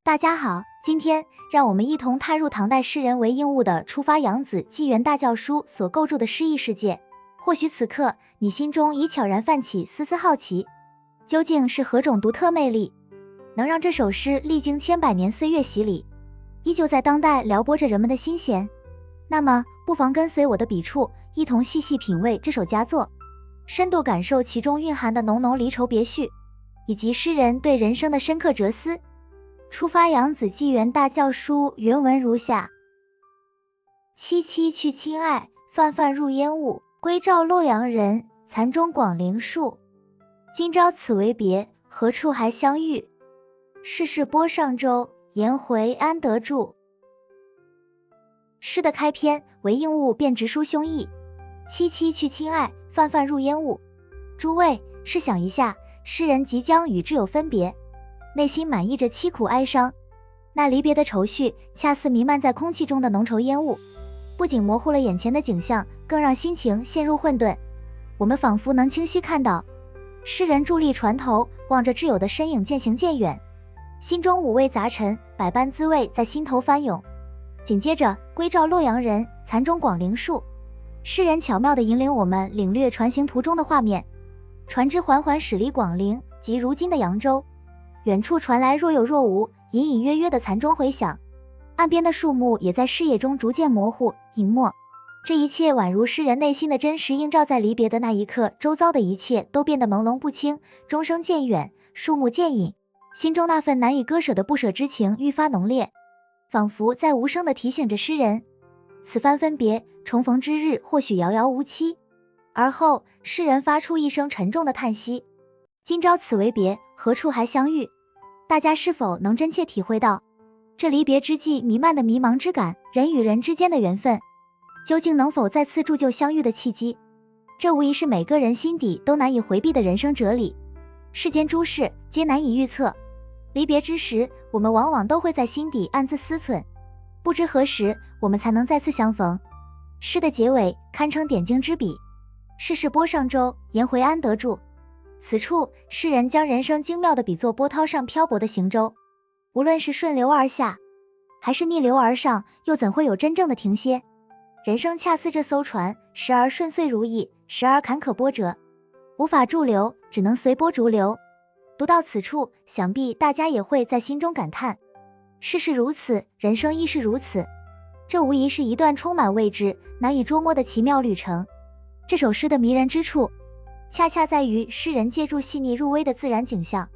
大家好，今天让我们一同踏入唐代诗人韦应物的《出发扬子纪元大教书》所构筑的诗意世界。或许此刻你心中已悄然泛起丝丝好奇，究竟是何种独特魅力，能让这首诗历经千百年岁月洗礼，依旧在当代撩拨着人们的心弦？那么，不妨跟随我的笔触，一同细细品味这首佳作，深度感受其中蕴含的浓浓离愁别绪，以及诗人对人生的深刻哲思。出发扬子纪元大教书原文如下：萋萋去亲爱，泛泛入烟雾。归照洛阳人，残钟广陵树。今朝此为别，何处还相遇？世事波上舟，颜回安得住？诗的开篇，韦应物便直抒胸臆。萋萋去亲爱，泛泛入烟雾。诸位，试想一下，诗人即将与挚友分别，内心满溢着凄苦哀伤，那离别的愁绪恰似弥漫在空气中的浓稠烟雾，不仅模糊了眼前的景象，更让心情陷入混沌。我们仿佛能清晰看到诗人伫立船头，望着挚友的身影渐行渐远，心中五味杂陈，百般滋味在心头翻涌。紧接着，归照洛阳人，残钟广陵树。诗人巧妙地引领我们领略船行途中的画面，船只缓缓驶离广陵，即如今的扬州。远处传来若有若无、隐隐约约的残钟回响，岸边的树木也在视野中逐渐模糊隐没。这一切宛如诗人内心的真实映照，在离别的那一刻，周遭的一切都变得朦胧不清，钟声渐远，树木渐隐，心中那份难以割舍的不舍之情愈发浓烈，仿佛在无声地提醒着诗人，此番分别，重逢之日或许遥遥无期。而后，诗人发出一声沉重的叹息，今朝此为别，何处还相遇？大家是否能真切体会到这离别之际弥漫的迷茫之感，人与人之间的缘分究竟能否再次铸就相遇的契机？这无疑是每个人心底都难以回避的人生哲理。世间诸事皆难以预测，离别之时，我们往往都会在心底暗自思忖，不知何时我们才能再次相逢。诗的结尾堪称点睛之笔，世事波上舟，颜回安得住？此处，诗人将人生精妙地比作波涛上漂泊的行舟，无论是顺流而下，还是逆流而上，又怎会有真正的停歇？人生恰似这艘船，时而顺遂如意，时而坎坷波折，无法驻留，只能随波逐流。读到此处，想必大家也会在心中感叹，世事如此，人生亦是如此。这无疑是一段充满未知、难以捉摸的奇妙旅程。这首诗的迷人之处，恰恰在于诗人借助细腻入微的自然景象，